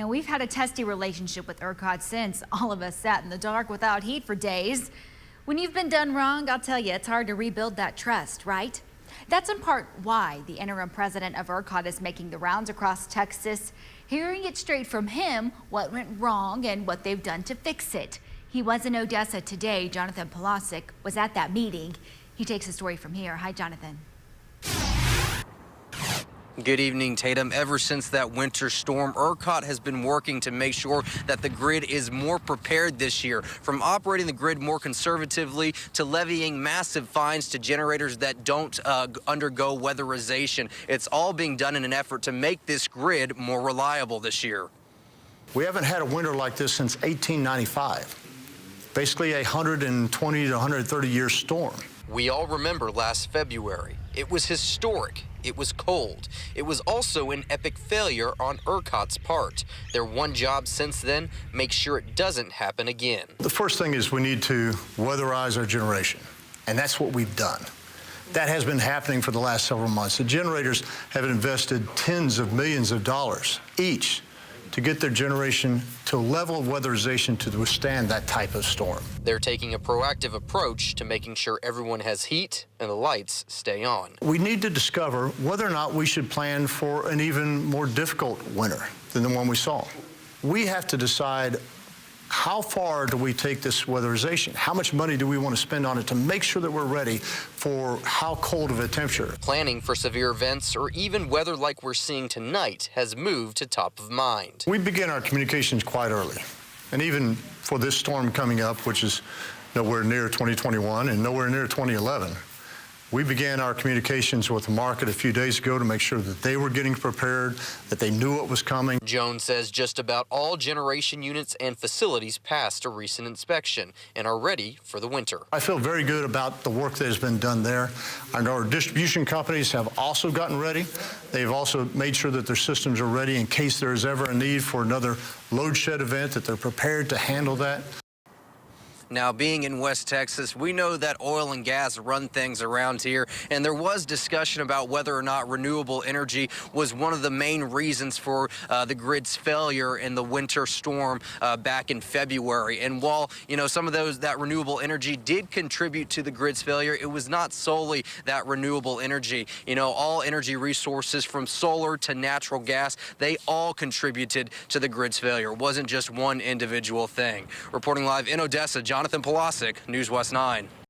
Now, we've had a testy relationship with ERCOT since all of us sat in the dark without heat for days. When you've been done wrong, I'll tell you, it's hard to rebuild that trust, right? That's in part why the interim president of ERCOT is making the rounds across Texas, hearing it straight from him what went wrong and what they've done to fix it. He was in Odessa today. Jonathan Polasic was at that meeting. He takes the story from here. Hi, Jonathan. Good evening, Tatum. Ever since that winter storm, ERCOT has been working to make sure that the grid is more prepared this year, from operating the grid more conservatively to levying massive fines to generators that don't undergo weatherization. It's all being done in an effort to make this grid more reliable this year. We haven't had a winter like this since 1895, basically a 120 to 130-year storm. We all remember last February. It was historic. It was cold. It was also an epic failure on ERCOT's part. Their one job since then, make sure it doesn't happen again. The first thing is we need to weatherize our generation, and that's what we've done. That has been happening for the last several months. The generators have invested tens of millions of dollars each to get their generation to a level of weatherization to withstand that type of storm. They're taking a proactive approach to making sure everyone has heat and the lights stay on. We need to discover whether or not we should plan for an even more difficult winter than the one we saw. We have to decide, how far do we take this weatherization? How much money do we want to spend on it to make sure that we're ready for how cold of a temperature? Planning for severe events or even weather like we're seeing tonight has moved to top of mind. We begin our communications quite early. And even for this storm coming up, which is nowhere near 2021 and nowhere near 2011, we began our communications with the market a few days ago to make sure that they were getting prepared, that they knew what was coming. Jones says just about all generation units and facilities passed a recent inspection and are ready for the winter. I feel very good about the work that has been done there. I know our distribution companies have also gotten ready. They've also made sure that their systems are ready in case there is ever a need for another load shed event, that they're prepared to handle that. Now, being in West Texas, we know that oil and gas run things around here, and there was discussion about whether or not renewable energy was one of the main reasons for the grid's failure in the winter storm back in February. And while, some of that renewable energy did contribute to the grid's failure, it was not solely that renewable energy. All energy resources from solar to natural gas, they all contributed to the grid's failure. It wasn't just one individual thing. Reporting live in Odessa, Jonathan Polasic, News West 9.